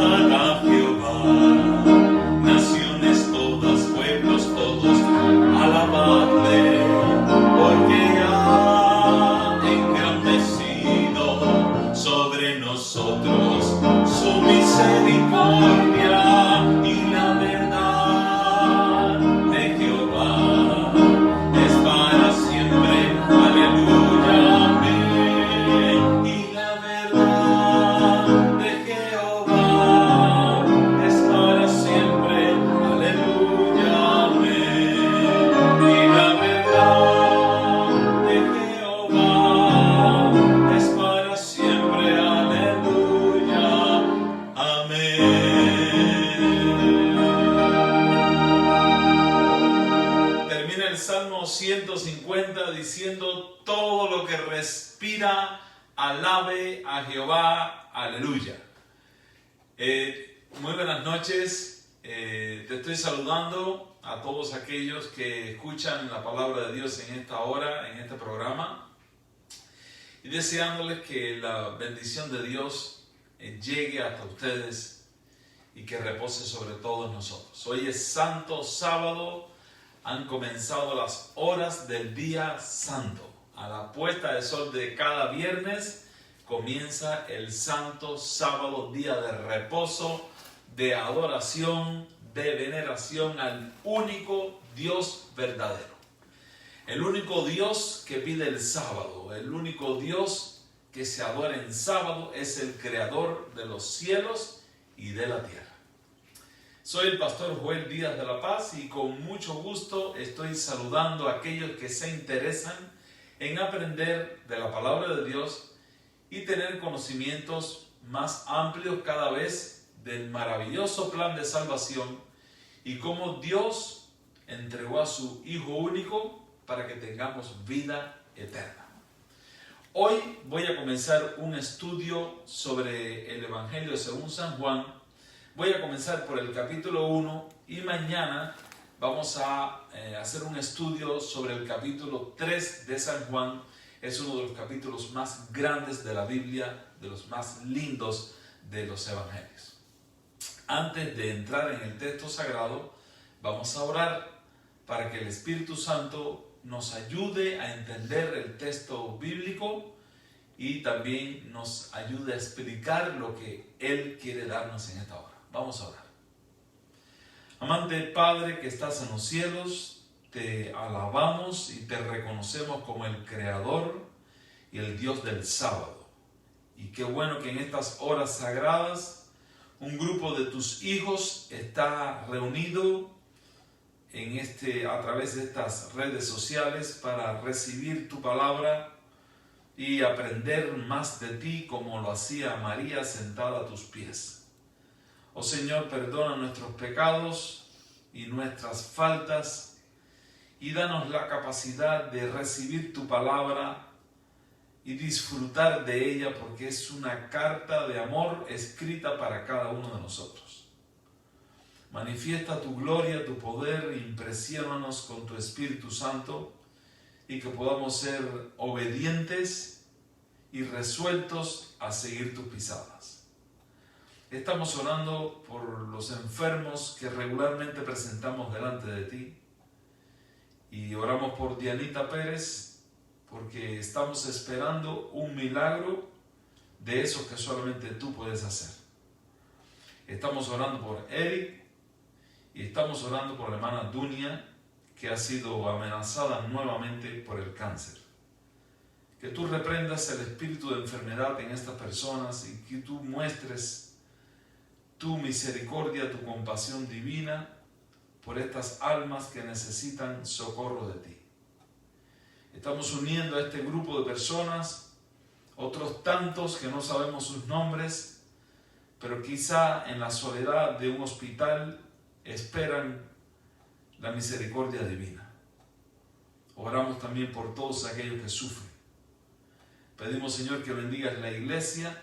a Jehová, naciones todas, pueblos todos, alabadle, porque ha engrandecido sobre nosotros su misericordia y la verdad de Jehová es para siempre. Aleluya, amén. Y la verdad de Jehová es para siempre. Aleluya, amén. Y la verdad de Jehová es para siempre. Aleluya, amén. Termina el Salmo 150 diciendo: todo lo que respira, alabe a Jehová. Aleluya. Muy buenas noches. Te estoy saludando a todos aquellos que escuchan la palabra de Dios en esta hora, en este programa, y deseándoles que la bendición de Dios llegue hasta ustedes y que repose sobre todos nosotros. Hoy es Santo Sábado, han comenzado las horas del día santo. A la puesta de sol de cada viernes comienza el Santo Sábado, día de reposo, de adoración, de veneración al único Dios verdadero. El único Dios que pide el sábado, el único Dios que se adora en sábado es el creador de los cielos y de la tierra. Soy el pastor Joel Díaz de la Paz y con mucho gusto estoy saludando a aquellos que se interesan en aprender de la palabra de Dios y tener conocimientos más amplios cada vez del maravilloso plan de salvación y cómo Dios entregó a su Hijo único para que tengamos vida eterna. Hoy voy a comenzar un estudio sobre el Evangelio según San Juan. Voy a comenzar por el capítulo 1 y mañana vamos a hacer un estudio sobre el capítulo 3 de San Juan. Es uno de los capítulos más grandes de la Biblia, de los más lindos de los Evangelios. Antes de entrar en el texto sagrado, vamos a orar para que el Espíritu Santo nos ayude a entender el texto bíblico y también nos ayude a explicar lo que Él quiere darnos en esta hora. Vamos a orar. Amante Padre que estás en los cielos, te alabamos y te reconocemos como el Creador y el Dios del sábado. Y qué bueno que en estas horas sagradas un grupo de tus hijos está reunido a través de estas redes sociales para recibir tu palabra y aprender más de ti como lo hacía María sentada a tus pies. Oh Señor, perdona nuestros pecados y nuestras faltas y danos la capacidad de recibir tu palabra y disfrutar de ella porque es una carta de amor escrita para cada uno de nosotros. Manifiesta tu gloria, tu poder, impresiónanos con tu Espíritu Santo y que podamos ser obedientes y resueltos a seguir tus pisadas. Estamos orando por los enfermos que regularmente presentamos delante de ti y oramos por Dianita Pérez porque estamos esperando un milagro de esos que solamente tú puedes hacer. Estamos orando por Eric y estamos orando por la hermana Dunia que ha sido amenazada nuevamente por el cáncer. Que tú reprendas el espíritu de enfermedad en estas personas y que tú muestres tu misericordia, tu compasión divina por estas almas que necesitan socorro de ti. Estamos uniendo a este grupo de personas, otros tantos que no sabemos sus nombres, pero quizá en la soledad de un hospital esperan la misericordia divina. Oramos también por todos aquellos que sufren. Pedimos, Señor, que bendigas la iglesia,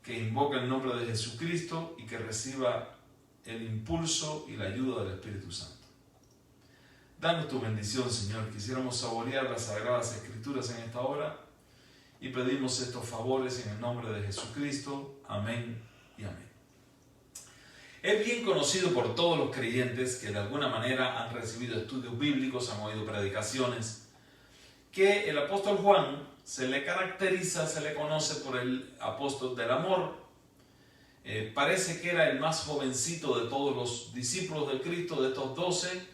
que invoca el nombre de Jesucristo y que reciba el impulso y la ayuda del Espíritu Santo. Danos tu bendición, Señor. Quisiéramos saborear las Sagradas Escrituras en esta hora y pedimos estos favores en el nombre de Jesucristo. Amén y amén. Es bien conocido por todos los creyentes que de alguna manera han recibido estudios bíblicos, han oído predicaciones, que el apóstol Juan se le caracteriza, se le conoce por el apóstol del amor. Parece que era el más jovencito de todos los discípulos de Cristo, de estos 12,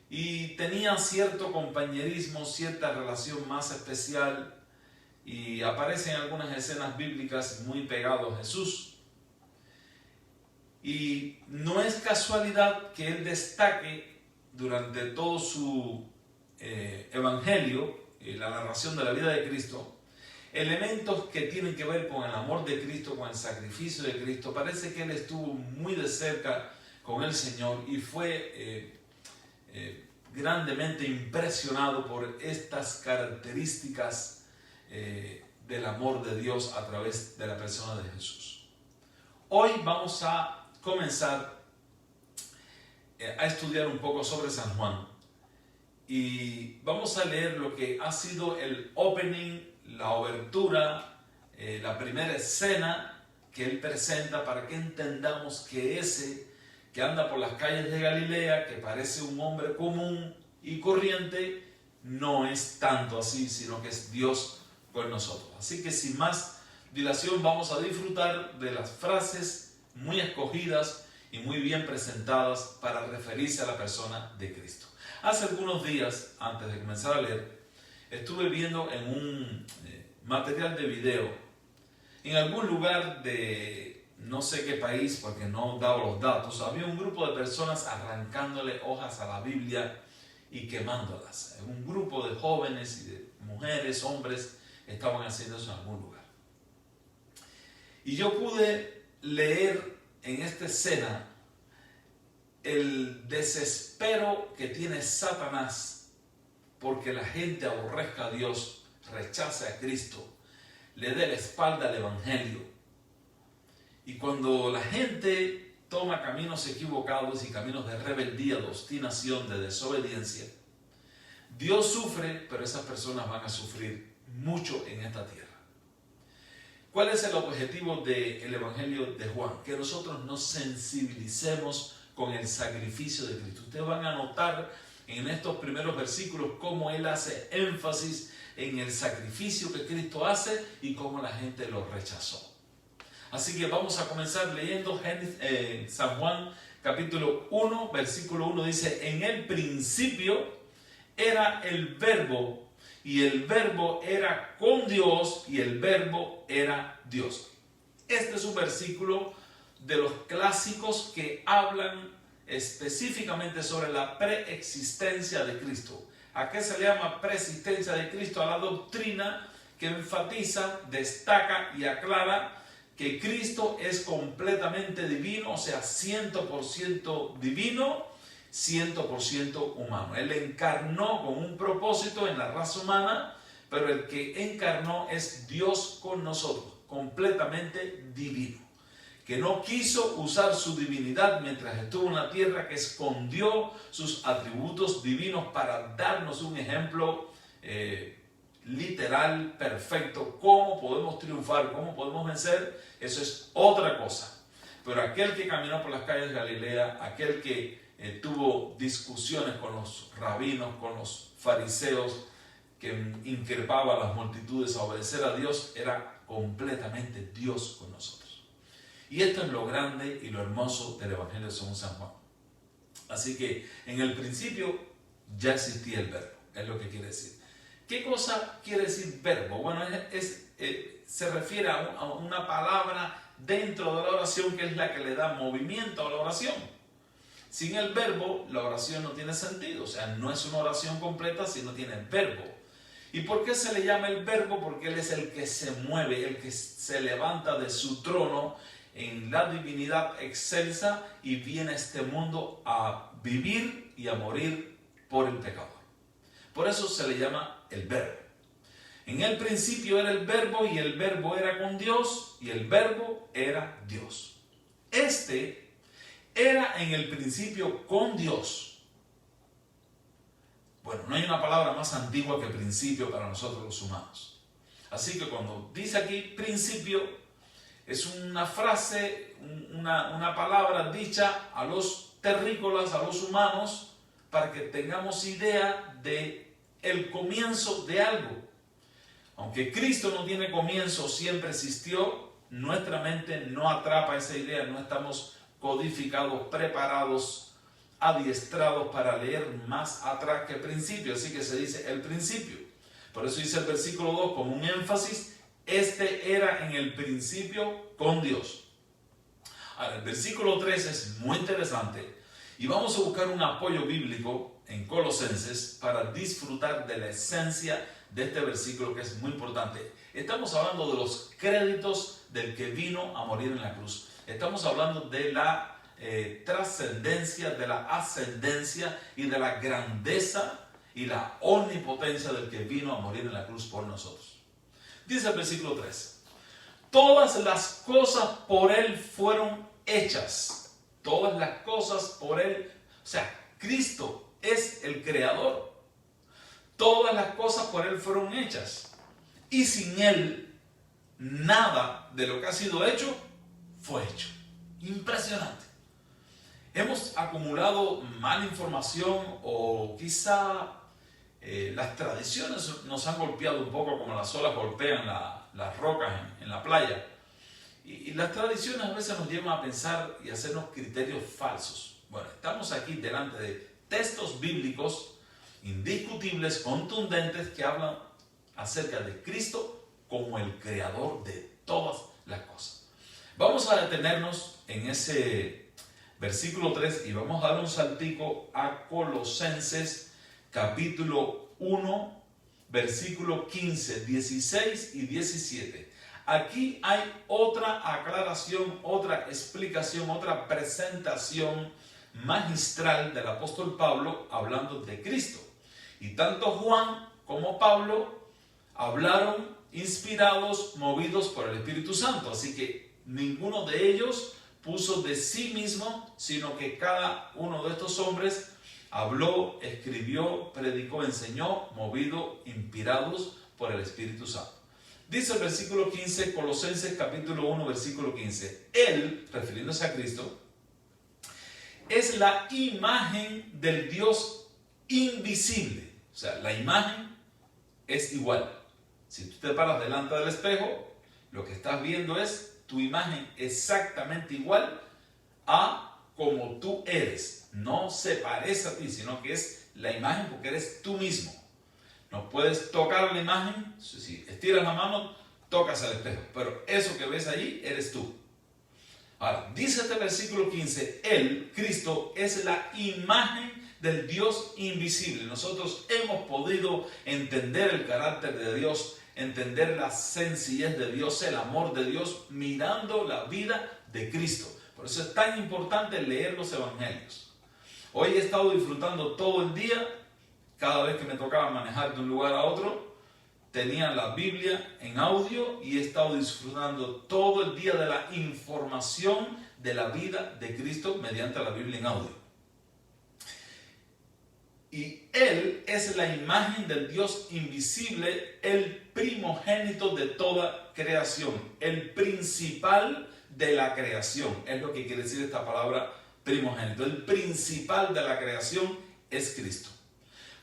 y tenía cierto compañerismo, cierta relación más especial, y aparece en algunas escenas bíblicas muy pegado a Jesús. Y no es casualidad que él destaque durante todo su evangelio, la narración de la vida de Cristo, elementos que tienen que ver con el amor de Cristo, con el sacrificio de Cristo. Parece que él estuvo muy de cerca con el Señor y fue grandemente impresionado por estas características del amor de Dios a través de la persona de Jesús. Hoy vamos a comenzar a estudiar un poco sobre San Juan y vamos a leer lo que ha sido el opening, la obertura, la primera escena que él presenta para que entendamos que ese que anda por las calles de Galilea, que parece un hombre común y corriente, no es tanto así, sino que es Dios con nosotros. Así que sin más dilación vamos a disfrutar de las frases muy escogidas y muy bien presentadas para referirse a la persona de Cristo. Hace algunos días, antes de comenzar a leer, estuve viendo en un material de video, en algún lugar de no sé qué país, porque no daba los datos, había un grupo de personas arrancándole hojas a la Biblia y quemándolas. Un grupo de jóvenes y de mujeres, hombres, estaban haciendo eso en algún lugar. Y yo pude leer en esta escena el desespero que tiene Satanás porque la gente aborrezca a Dios, rechace a Cristo, le dé la espalda al Evangelio. Y cuando la gente toma caminos equivocados y caminos de rebeldía, de obstinación, de desobediencia, Dios sufre, pero esas personas van a sufrir mucho en esta tierra. ¿Cuál es el objetivo del Evangelio de Juan? Que nosotros nos sensibilicemos con el sacrificio de Cristo. Ustedes van a notar en estos primeros versículos cómo él hace énfasis en el sacrificio que Cristo hace y cómo la gente lo rechazó. Así que vamos a comenzar leyendo San Juan capítulo 1, versículo 1 dice: en el principio era el Verbo, y el Verbo era con Dios, y el Verbo era Dios. Este es un versículo de los clásicos que hablan específicamente sobre la preexistencia de Cristo. ¿A qué se le llama preexistencia de Cristo? A la doctrina que enfatiza, destaca y aclara que Cristo es completamente divino, o sea, 100% divino, 100% humano. Él encarnó con un propósito en la raza humana, pero el que encarnó es Dios con nosotros, completamente divino, que no quiso usar su divinidad mientras estuvo en la tierra, que escondió sus atributos divinos para darnos un ejemplo literal, perfecto. ¿Cómo podemos triunfar? ¿Cómo podemos vencer? Eso es otra cosa. Pero aquel que caminó por las calles de Galilea, aquel que tuvo discusiones con los rabinos, con los fariseos, que increpaba a las multitudes a obedecer a Dios, era completamente Dios con nosotros. Y esto es lo grande y lo hermoso del Evangelio según San Juan. Así que en el principio ya existía el verbo, es lo que quiere decir. ¿Qué cosa quiere decir verbo? Bueno, se refiere a una palabra dentro de la oración que es la que le da movimiento a la oración. Sin el verbo, la oración no tiene sentido, o sea, no es una oración completa si no tiene verbo. ¿Y por qué se le llama el verbo? Porque Él es el que se mueve, el que se levanta de su trono en la divinidad excelsa y viene a este mundo a vivir y a morir por el pecador. Por eso se le llama el verbo. En el principio era el verbo y el verbo era con Dios y el verbo era Dios. Este era en el principio con Dios. Bueno, no hay una palabra más antigua que principio para nosotros los humanos. Así que cuando dice aquí principio, Es una frase, una palabra dicha a los terrícolas, a los humanos, para que tengamos idea de el comienzo de algo. Aunque Cristo no tiene comienzo, siempre existió, nuestra mente no atrapa esa idea, no estamos codificados, preparados, adiestrados para leer más atrás que el principio, así que se dice el principio. Por eso dice el versículo 2 como un énfasis, este era en el principio con Dios. Ahora, el versículo 3 es muy interesante y vamos a buscar un apoyo bíblico en Colosenses para disfrutar de la esencia de este versículo que es muy importante. Estamos hablando de los créditos del que vino a morir en la cruz. Estamos hablando de la trascendencia, de la ascendencia y de la grandeza y la omnipotencia del que vino a morir en la cruz por nosotros. Dice el versículo 3, todas las cosas por Él fueron hechas. Todas las cosas por Él, o sea, Cristo es el creador. Todas las cosas por Él fueron hechas. Y sin Él, nada de lo que ha sido hecho, fue hecho. Impresionante. Hemos acumulado mala información o quizá las tradiciones nos han golpeado un poco como las olas golpean las rocas en la playa. Y las tradiciones a veces nos llevan a pensar y a hacernos criterios falsos. Bueno, estamos aquí delante de textos bíblicos indiscutibles, contundentes, que hablan acerca de Cristo como el creador de todas las cosas. Vamos a detenernos en ese versículo 3 y vamos a dar un saltico a Colosenses capítulo 1, versículo 15, 16 y 17. Aquí hay otra aclaración, otra explicación, otra presentación magistral del apóstol Pablo hablando de Cristo. Y tanto Juan como Pablo hablaron inspirados, movidos por el Espíritu Santo. Así que ninguno de ellos puso de sí mismo, sino que cada uno de estos hombres habló, escribió, predicó, enseñó, movido, inspirados por el Espíritu Santo. Dice el versículo 15, Colosenses capítulo 1, versículo 15. Él, refiriéndose a Cristo, es la imagen del Dios invisible. O sea, la imagen es igual. Si tú te paras delante del espejo, lo que estás viendo es tu imagen exactamente igual a como tú eres. No se parece a ti, sino que es la imagen porque eres tú mismo. No puedes tocar la imagen, si estiras la mano, tocas el espejo. Pero eso que ves allí, eres tú. Ahora, dice este versículo 15, Él, Cristo, es la imagen del Dios invisible. Nosotros hemos podido entender el carácter de Dios, entender la sencillez de Dios, el amor de Dios, mirando la vida de Cristo. Por eso es tan importante leer los evangelios. Hoy he estado disfrutando todo el día, cada vez que me tocaba manejar de un lugar a otro, tenía la Biblia en audio y he estado disfrutando todo el día de la información de la vida de Cristo mediante la Biblia en audio. Y Él es la imagen del Dios invisible, el primogénito de toda creación, el principal de la creación. Es lo que quiere decir esta palabra primogénito. El principal de la creación es Cristo.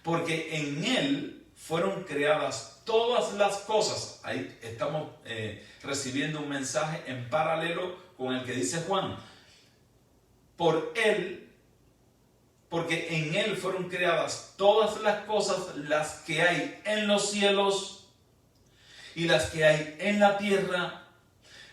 Porque en Él fueron creadas todas las cosas. Ahí estamos recibiendo un mensaje en paralelo con el que dice Juan. Por Él, porque en Él fueron creadas todas las cosas, las que hay en los cielos y las que hay en la tierra,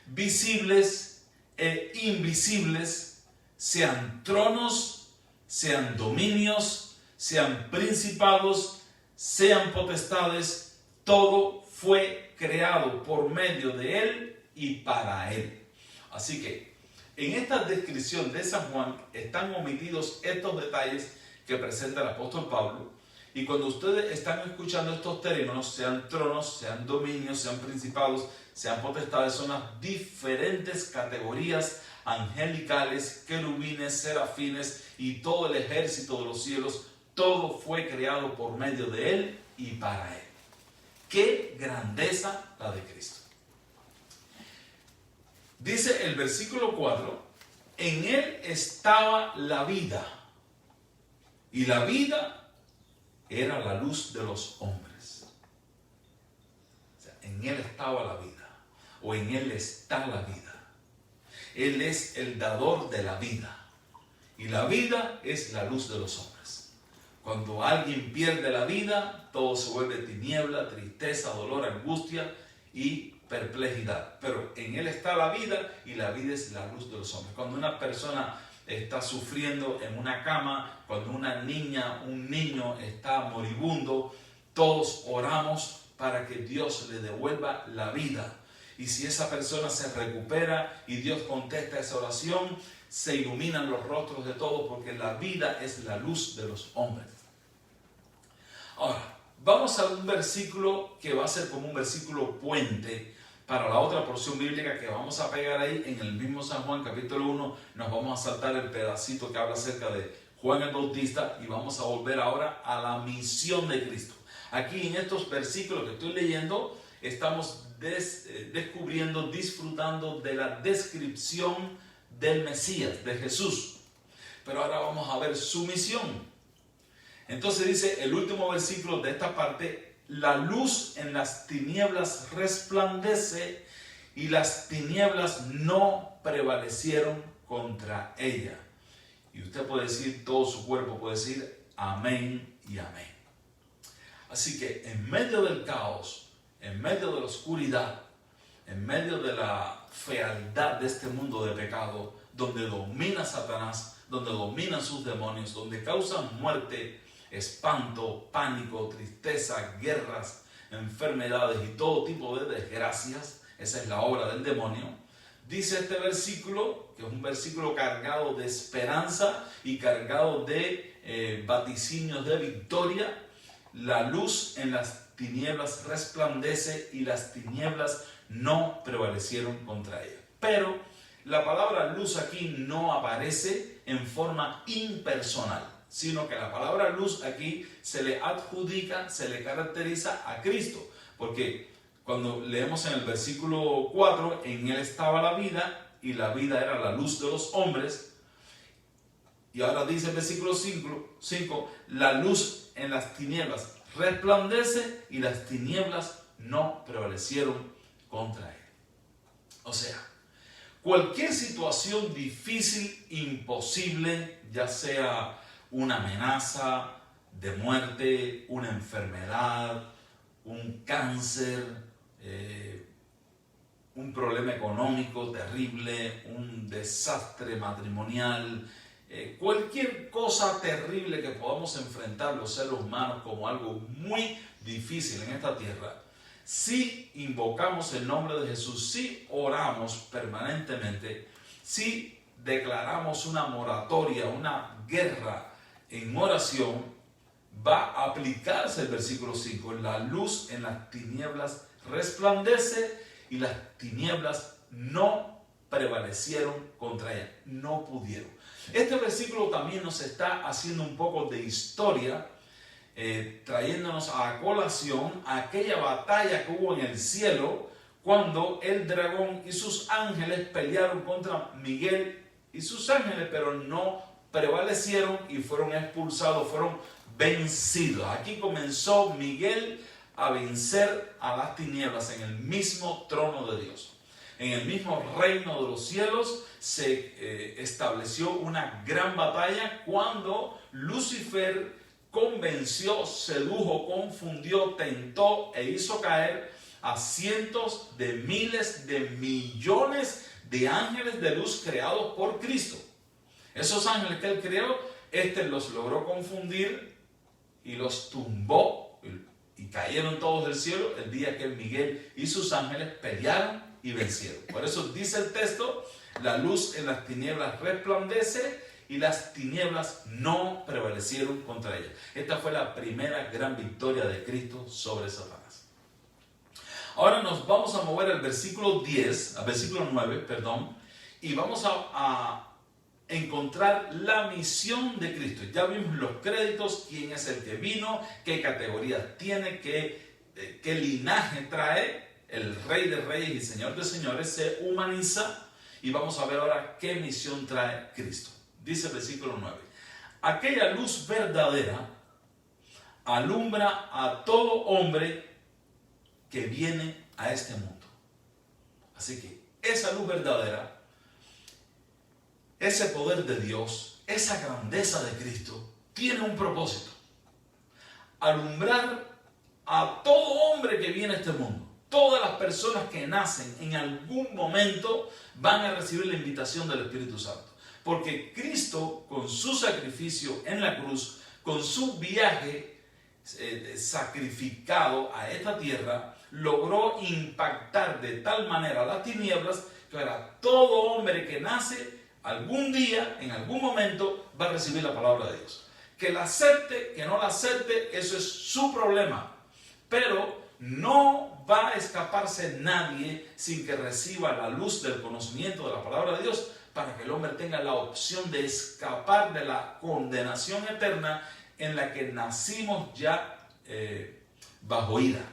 visibles e invisibles, sean tronos, sean dominios, sean principados, sean potestades, todo fue creado por medio de Él y para Él. Así que en esta descripción de San Juan están omitidos estos detalles que presenta el apóstol Pablo. Y cuando ustedes están escuchando estos términos, sean tronos, sean dominios, sean principados, sean potestades, son las diferentes categorías angelicales, querubines, serafines y todo el ejército de los cielos. Todo fue creado por medio de Él y para Él. ¡Qué grandeza la de Cristo! Dice el versículo 4, en él estaba la vida, y la vida era la luz de los hombres. O sea, en él estaba la vida, o en él está la vida. Él es el dador de la vida, y la vida es la luz de los hombres. Cuando alguien pierde la vida, todo se vuelve tiniebla, tristeza, dolor, angustia y perplejidad. Pero en él está la vida, y la vida es la luz de los hombres. Cuando una persona está sufriendo en una cama, cuando una niña, un niño está moribundo, todos oramos para que Dios le devuelva la vida. Y si esa persona se recupera y Dios contesta esa oración, se iluminan los rostros de todos, porque la vida es la luz de los hombres. Ahora, vamos a un versículo que va a ser como un versículo puente para la otra porción bíblica que vamos a pegar ahí en el mismo San Juan capítulo 1. Nos vamos a saltar el pedacito que habla acerca de Juan el Bautista y vamos a volver ahora a la misión de Cristo. Aquí en estos versículos que estoy leyendo estamos descubriendo, disfrutando de la descripción del Mesías, de Jesús. Pero ahora vamos a ver su misión. Entonces dice el último versículo de esta parte: la luz en las tinieblas resplandece, y las tinieblas no prevalecieron contra ella. Y usted puede decir, todo su cuerpo puede decir amén y amén. Así que en medio del caos, en medio de la oscuridad, en medio de la fealdad de este mundo de pecado, donde domina Satanás, donde dominan sus demonios, donde causan muerte, espanto, pánico, tristeza, guerras, enfermedades y todo tipo de desgracias, esa es la obra del demonio. Dice este versículo, que es un versículo cargado de esperanza y cargado de vaticinios de victoria: la luz en las tinieblas resplandece, y las tinieblas no prevalecieron contra ella. Pero la palabra luz aquí no aparece en forma impersonal, sino que la palabra luz aquí se le adjudica, se le caracteriza a Cristo. Porque cuando leemos en el versículo 4, en él estaba la vida, y la vida era la luz de los hombres. Y ahora dice el versículo 5, la luz en las tinieblas resplandece, y las tinieblas no prevalecieron contra él. O sea, cualquier situación difícil, imposible, ya sea una amenaza de muerte, una enfermedad, un cáncer, un problema económico terrible, un desastre matrimonial, cualquier cosa terrible que podamos enfrentar los seres humanos como algo muy difícil en esta tierra, si invocamos el nombre de Jesús, si oramos permanentemente, si declaramos una moratoria, una guerra en oración, va a aplicarse el versículo 5. La luz en las tinieblas resplandece, y las tinieblas no prevalecieron contra ella, no pudieron. Este versículo también nos está haciendo un poco de historia, trayéndonos a colación aquella batalla que hubo en el cielo cuando el dragón y sus ángeles pelearon contra Miguel y sus ángeles, pero no prevalecieron y fueron expulsados, fueron vencidos. Aquí comenzó Miguel a vencer a las tinieblas en el mismo trono de Dios. En el mismo reino de los cielos se estableció una gran batalla cuando Lucifer convenció, sedujo, confundió, tentó e hizo caer a cientos de miles de millones de ángeles de luz creados por Cristo. Esos ángeles que él creó, los logró confundir y los tumbó, y cayeron todos del cielo el día que Miguel y sus ángeles pelearon y vencieron. Por eso dice el texto: la luz en las tinieblas resplandece, y las tinieblas no prevalecieron contra ella. Esta fue la primera gran victoria de Cristo sobre Satanás. Ahora nos vamos a mover al versículo 9, y vamos a encontrar la misión de Cristo. Ya vimos los créditos, quién es el que vino, qué categoría tiene, qué linaje trae. El Rey de Reyes y Señor de Señores se humaniza, Y vamos a ver ahora qué misión trae Cristo. Dice el versículo 9. Aquella luz verdadera alumbra a todo hombre que viene a este mundo. Así que esa luz verdadera, ese poder de Dios, esa grandeza de Cristo, tiene un propósito: alumbrar a todo hombre que viene a este mundo. Todas las personas que nacen en algún momento van a recibir la invitación del Espíritu Santo. Porque Cristo, con su sacrificio en la cruz, con su viaje sacrificado a esta tierra, logró impactar de tal manera las tinieblas que ahora todo hombre que nace algún día, en algún momento, va a recibir la palabra de Dios. Que la acepte, que no la acepte, eso es su problema. Pero no va a escaparse nadie sin que reciba la luz del conocimiento de la palabra de Dios, para que el hombre tenga la opción de escapar de la condenación eterna en la que nacimos ya bajo ira.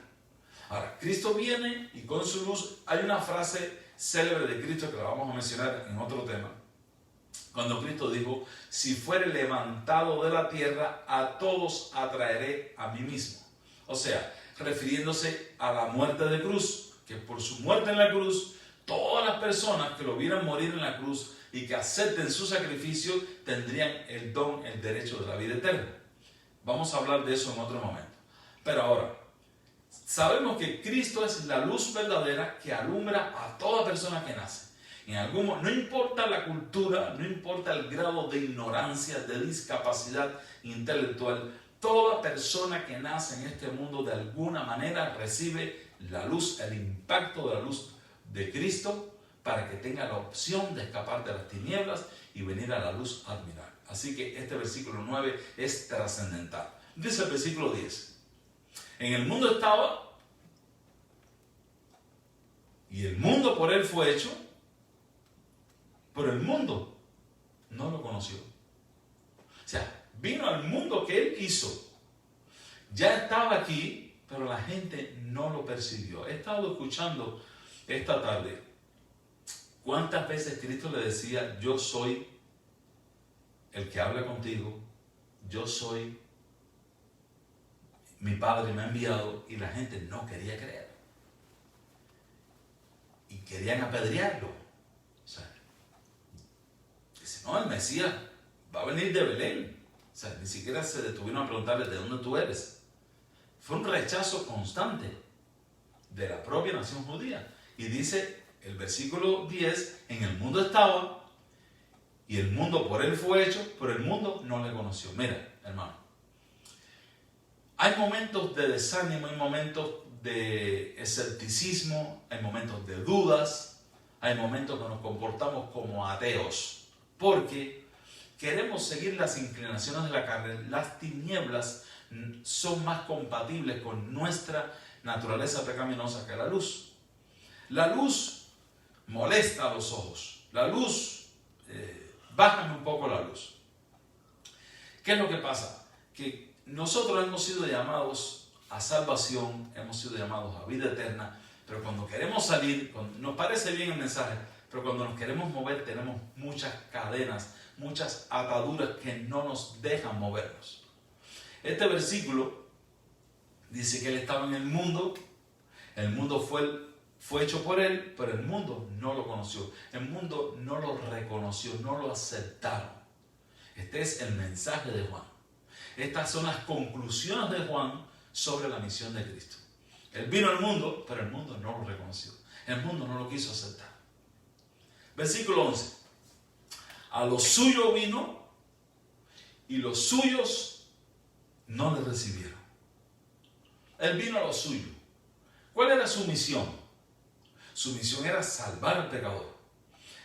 Ahora, Cristo viene y con su luz. Hay una frase célebre de Cristo que la vamos a mencionar en otro tema, cuando Cristo dijo: si fuere levantado de la tierra, a todos atraeré a mí mismo. O sea, refiriéndose a la muerte de cruz, que por su muerte en la cruz, todas las personas que lo vieran morir en la cruz y que acepten su sacrificio tendrían el don, el derecho de la vida eterna. Vamos a hablar de eso en otro momento. Pero ahora, sabemos que Cristo es la luz verdadera que alumbra a toda persona que nace. No importa la cultura, no importa el grado de ignorancia, de discapacidad intelectual, toda persona que nace en este mundo de alguna manera recibe la luz, el impacto de la luz de Cristo, para que tenga la opción de escapar de las tinieblas y venir a la luz admirable. Así que este versículo 9 es trascendental. Dice el versículo 10. En el mundo estaba, y el mundo por él fue hecho, pero el mundo no lo conoció. O sea, vino al mundo que él hizo. Ya estaba aquí, pero la gente no lo percibió. He estado escuchando esta tarde cuántas veces Cristo le decía: yo soy el que habla contigo, yo soy, mi Padre me ha enviado, y la gente no quería creer. Y querían apedrearlo. O sea, dice: no, el Mesías va a venir de Belén. O sea, ni siquiera se detuvieron a preguntarle: ¿de dónde tú eres? Fue un rechazo constante de la propia nación judía. Y dice el versículo 10, en el mundo estaba, y el mundo por él fue hecho, pero el mundo no le conoció. Mira, hermano, hay momentos de desánimo, hay momentos de escepticismo, hay momentos de dudas, hay momentos que nos comportamos como ateos, porque queremos seguir las inclinaciones de la carne. Las tinieblas son más compatibles con nuestra naturaleza pecaminosa que la luz. La luz molesta a los ojos. La luz, bájame un poco la luz. ¿Qué es lo que pasa? Que nosotros hemos sido llamados a salvación, hemos sido llamados a vida eterna, pero cuando queremos salir, nos parece bien el mensaje, pero cuando nos queremos mover tenemos muchas cadenas, muchas ataduras que no nos dejan movernos. Este versículo dice que él estaba en el mundo fue hecho por él, pero el mundo no lo conoció, el mundo no lo reconoció, no lo aceptaron. Este es el mensaje de Juan. Estas son las conclusiones de Juan sobre la misión de Cristo. Él vino al mundo, pero el mundo no lo reconoció, el mundo no lo quiso aceptar. Versículo 11. A lo suyo vino y los suyos no le recibieron. Él vino a lo suyo. ¿Cuál era su misión? Su misión era salvar al pecador.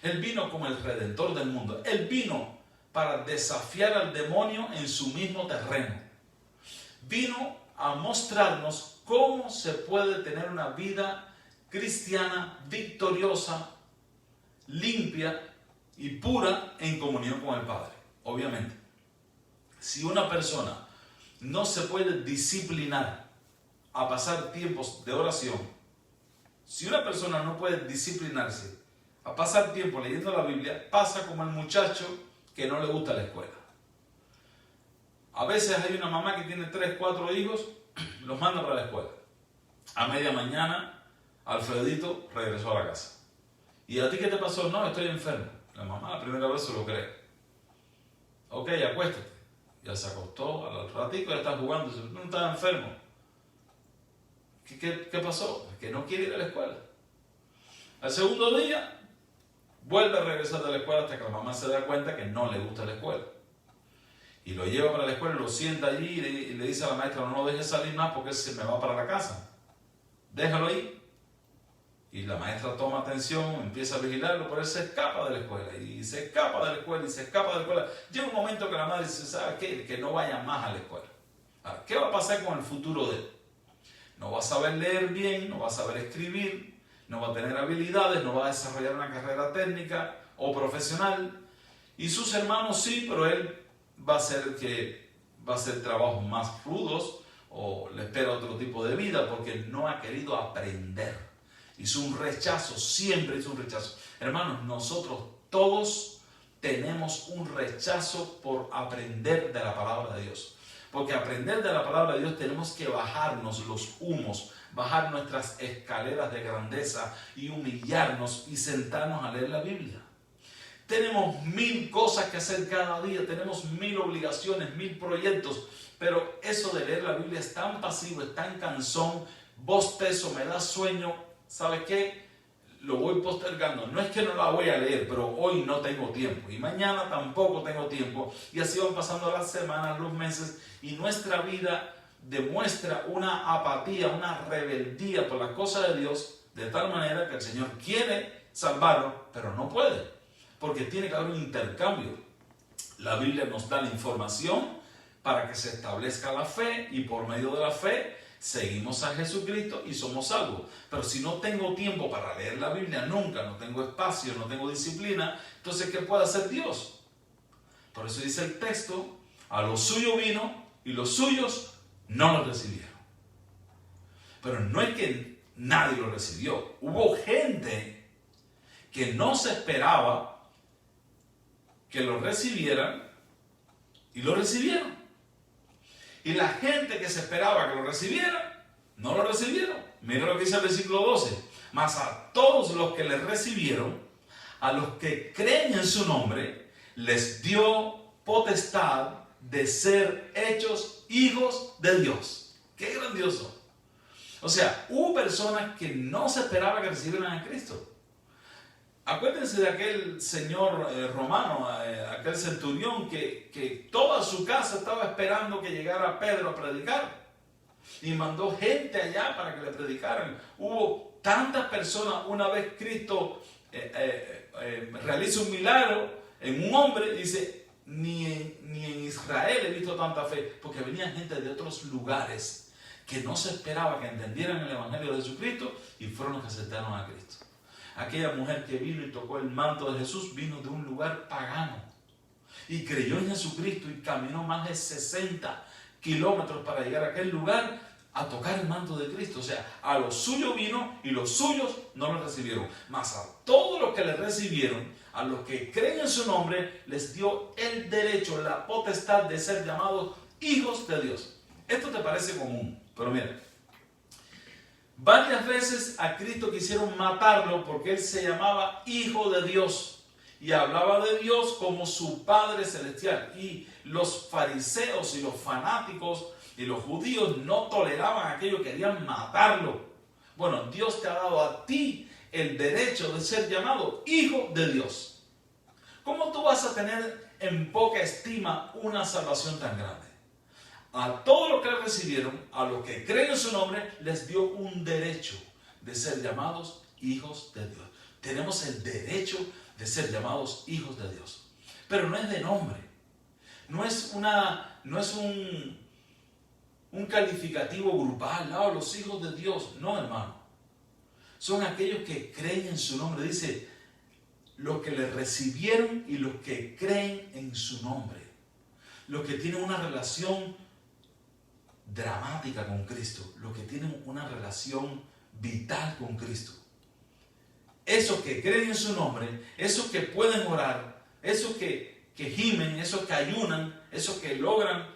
Él vino como el redentor del mundo. Él vino para desafiar al demonio en su mismo terreno. Vino a mostrarnos cómo se puede tener una vida cristiana victoriosa, limpia y pura en comunión con el Padre. Obviamente, si una persona no se puede disciplinar a pasar tiempos de oración, si una persona no puede disciplinarse a pasar tiempo leyendo la Biblia, pasa como el muchacho que no le gusta la escuela. A veces hay una mamá que tiene 3, 4 hijos, los manda para la escuela. A media mañana, Alfredito regresó a la casa. ¿Y a ti qué te pasó? No, estoy enfermo. La mamá la primera vez se lo cree. Ok, acuéstate. Ya se acostó, al ratico ya está jugando. Dice, no estás enfermo. ¿Qué pasó? Es que no quiere ir a la escuela. Al segundo día, vuelve a regresar de la escuela hasta que la mamá se da cuenta que no le gusta la escuela. Y lo lleva para la escuela, lo sienta allí y le dice a la maestra, no lo dejes salir más porque se me va para la casa. Déjalo ahí. Y la maestra toma atención, empieza a vigilarlo, pero él se escapa de la escuela. Y se escapa de la escuela y se escapa de la escuela. Llega un momento que la madre dice, ¿sabe qué? Que no vaya más a la escuela. Ahora, ¿qué va a pasar con el futuro de él? No va a saber leer bien, no va a saber escribir, no va a tener habilidades, no va a desarrollar una carrera técnica o profesional. Y sus hermanos sí, pero él va a hacer trabajos más rudos o le espera otro tipo de vida porque no ha querido aprender. Hizo un rechazo, siempre hizo un rechazo. Hermanos, nosotros todos tenemos un rechazo por aprender de la palabra de Dios. Porque aprender de la palabra de Dios tenemos que bajarnos los humos, bajar nuestras escaleras de grandeza y humillarnos y sentarnos a leer la Biblia. Tenemos 1000 cosas que hacer cada día, tenemos 1000 obligaciones, 1000 proyectos, pero eso de leer la Biblia es tan pasivo, es tan cansón, bostezo, me da sueño. ¿Sabe qué? Lo voy postergando. No es que no la voy a leer, pero hoy no tengo tiempo. Y mañana tampoco tengo tiempo. Y así van pasando las semanas, los meses. Y nuestra vida demuestra una apatía, una rebeldía por las cosas de Dios. De tal manera que el Señor quiere salvarnos, pero no puede. Porque tiene que haber un intercambio. La Biblia nos da la información para que se establezca la fe. Y por medio de la fe seguimos a Jesucristo y somos salvos. Pero si no tengo tiempo para leer la Biblia, nunca, no tengo espacio, no tengo disciplina, entonces ¿qué puede hacer Dios? Por eso dice el texto, a lo suyo vino y los suyos no lo recibieron. Pero no es que nadie lo recibió. Hubo gente que no se esperaba que lo recibieran y lo recibieron. Y la gente que se esperaba que lo recibiera, no lo recibieron. Mira lo que dice el versículo 12. Mas a todos los que le recibieron, a los que creen en su nombre, les dio potestad de ser hechos hijos de Dios. ¡Qué grandioso! O sea, hubo personas que no se esperaba que recibieran a Cristo. Acuérdense de aquel señor romano, aquel centurión que toda su casa estaba esperando que llegara Pedro a predicar. Y mandó gente allá para que le predicaran. Hubo tantas personas, una vez Cristo realiza un milagro en un hombre, dice, ni en Israel he visto tanta fe, porque venían gente de otros lugares que no se esperaba que entendieran el Evangelio de Jesucristo y fueron los que aceptaron a Cristo. Aquella mujer que vino y tocó el manto de Jesús vino de un lugar pagano y creyó en Jesucristo y caminó más de 60 kilómetros para llegar a aquel lugar a tocar el manto de Cristo. O sea, a los suyos vino y los suyos no lo recibieron. Mas a todos los que le recibieron, a los que creen en su nombre, les dio el derecho, la potestad de ser llamados hijos de Dios. Esto te parece común, pero mira. Varias veces a Cristo quisieron matarlo porque él se llamaba Hijo de Dios y hablaba de Dios como su Padre Celestial. Y los fariseos y los fanáticos y los judíos no toleraban aquello, querían matarlo. Bueno, Dios te ha dado a ti el derecho de ser llamado Hijo de Dios. ¿Cómo tú vas a tener en poca estima una salvación tan grande? A todos los que le recibieron, a los que creen en su nombre, les dio un derecho de ser llamados hijos de Dios. Tenemos el derecho de ser llamados hijos de Dios. Pero no es de nombre. No es un calificativo grupal. No, los hijos de Dios. No, hermano. Son aquellos que creen en su nombre. Dice, los que le recibieron y los que creen en su nombre. Los que tienen una relación dramática con Cristo, los que tienen una relación vital con Cristo. esos que creen en su nombre, esos que pueden orar, esos que gimen, esos que ayunan, esos que logran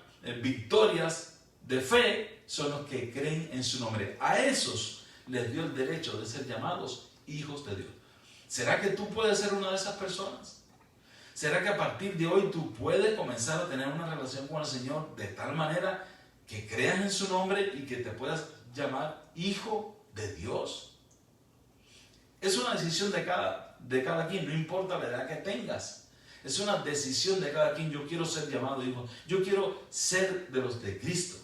victorias de fe, son los que creen en su nombre. A esos les dio el derecho de ser llamados hijos de Dios. ¿Será que tú puedes ser una de esas personas? ¿Será que a partir de hoy tú puedes comenzar a tener una relación con el Señor de tal manera que creas en su nombre y que te puedas llamar hijo de Dios? Es una decisión de cada quien, no importa la edad que tengas. Es una decisión de cada quien. Yo quiero ser llamado hijo. Yo quiero ser de los de Cristo.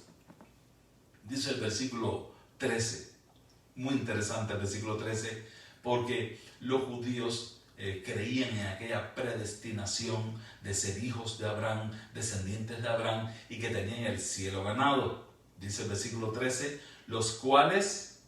Dice el versículo 13. Muy interesante el versículo 13, porque los judíos creían en aquella predestinación de ser hijos de Abraham, descendientes de Abraham, y que tenían el cielo ganado. Dice el versículo 13, los cuales,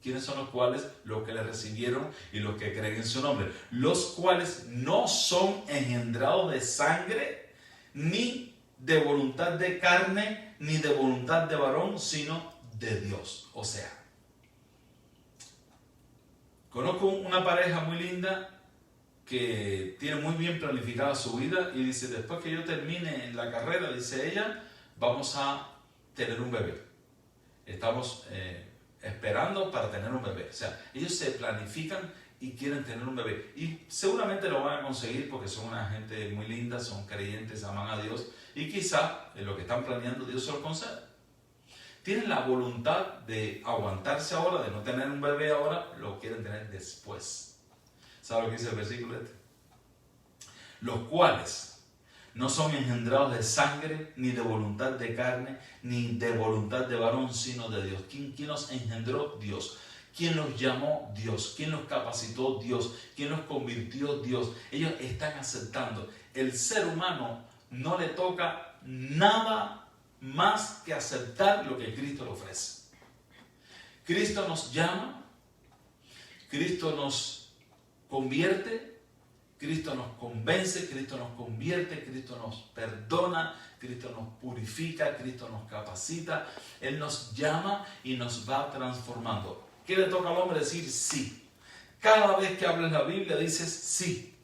¿quiénes son los cuales? Los que le recibieron y los que creen en su nombre. Los cuales no son engendrados de sangre, ni de voluntad de carne, ni de voluntad de varón, sino de Dios. O sea, conozco una pareja muy linda que tiene muy bien planificada su vida y dice, después que yo termine la carrera, dice ella, vamos a tener un bebé. Estamos esperando para tener un bebé. O sea, ellos se planifican y quieren tener un bebé. Y seguramente lo van a conseguir porque son una gente muy linda, son creyentes, aman a Dios. Y quizá en lo que están planeando Dios se lo conceda. Tienen la voluntad de aguantarse ahora, de no tener un bebé ahora, lo quieren tener después. ¿Sabe lo que dice el versículo este? Los cuales no son engendrados de sangre, ni de voluntad de carne, ni de voluntad de varón, sino de Dios. ¿Quién los engendró? Dios. ¿Quién los llamó? Dios. ¿Quién los capacitó? Dios. ¿Quién los convirtió? Dios. Ellos están aceptando. El ser humano no le toca nada más que aceptar lo que Cristo le ofrece. Cristo nos llama, Cristo nos convierte, Cristo nos convence, Cristo nos convierte, Cristo nos perdona, Cristo nos purifica, Cristo nos capacita. Él nos llama y nos va transformando. ¿Qué le toca al hombre? Decir sí. Cada vez que hables la Biblia dices sí.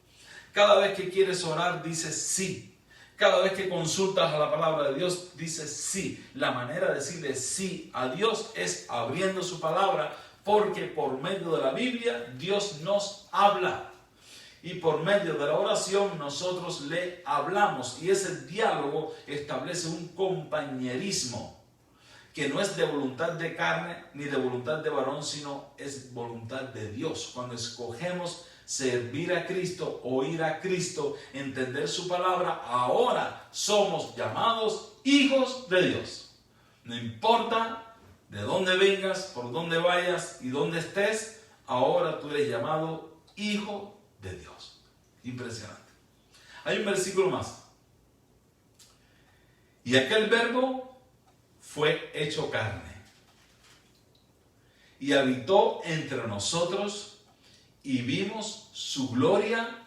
Cada vez que quieres orar dices sí. Cada vez que consultas a la palabra de Dios, dices sí. La manera de decirle sí a Dios es abriendo su palabra, porque por medio de la Biblia Dios nos habla. Y por medio de la oración nosotros le hablamos. Y ese diálogo establece un compañerismo que no es de voluntad de carne ni de voluntad de varón, sino es voluntad de Dios. Cuando escogemos servir a Cristo, oír a Cristo, entender su palabra, ahora somos llamados hijos de Dios. No importa de dónde vengas, por dónde vayas y dónde estés, ahora tú eres llamado hijo de Dios. Impresionante. Hay un versículo más. Y aquel verbo fue hecho carne y habitó entre nosotros, y vimos su gloria,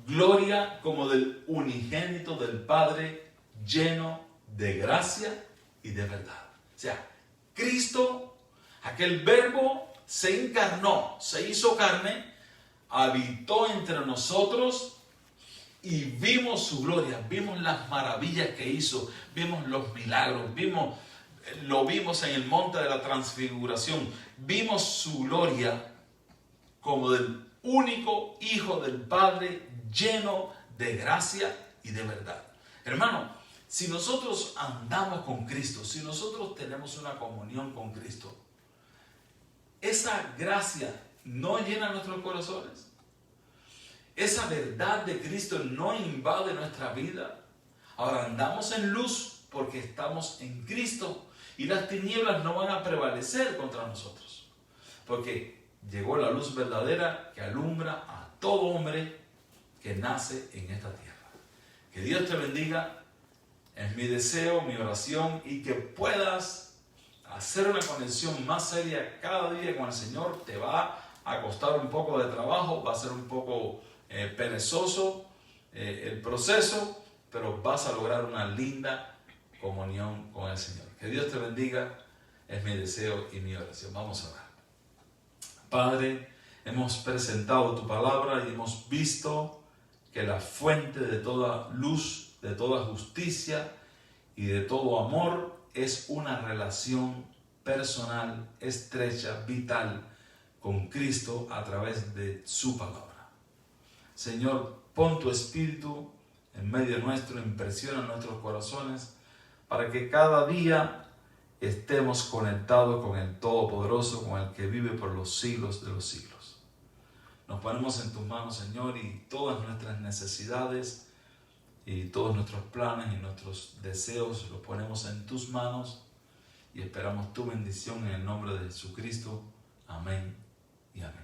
gloria como del unigénito del Padre, lleno de gracia y de verdad. O sea, Cristo, aquel verbo, se encarnó, se hizo carne, habitó entre nosotros y vimos su gloria, vimos las maravillas que hizo, vimos los milagros, lo vimos en el monte de la transfiguración, vimos su gloria como del único Hijo del Padre, lleno de gracia y de verdad. Hermano, si nosotros andamos con Cristo, si nosotros tenemos una comunión con Cristo, esa gracia no llena nuestros corazones. Esa verdad de Cristo no invade nuestra vida. Ahora andamos en luz porque estamos en Cristo y las tinieblas no van a prevalecer contra nosotros. Porque llegó la luz verdadera que alumbra a todo hombre que nace en esta tierra. Que Dios te bendiga. Es mi deseo, mi oración, y que puedas hacer una conexión más seria cada día con el Señor. Te va a costar un poco de trabajo, va a ser un poco perezoso el proceso, pero vas a lograr una linda comunión con el Señor. Que Dios te bendiga. Es mi deseo y mi oración. Vamos a orar. Padre, hemos presentado tu palabra y hemos visto que la fuente de toda luz, de toda justicia y de todo amor es una relación personal, estrecha, vital con Cristo a través de su palabra. Señor, pon tu espíritu en medio nuestro, impresiona nuestros corazones para que cada día estemos conectados con el Todopoderoso, con el que vive por los siglos de los siglos. Nos ponemos en tus manos, Señor, y todas nuestras necesidades y todos nuestros planes y nuestros deseos los ponemos en tus manos y esperamos tu bendición en el nombre de Jesucristo. Amén y amén.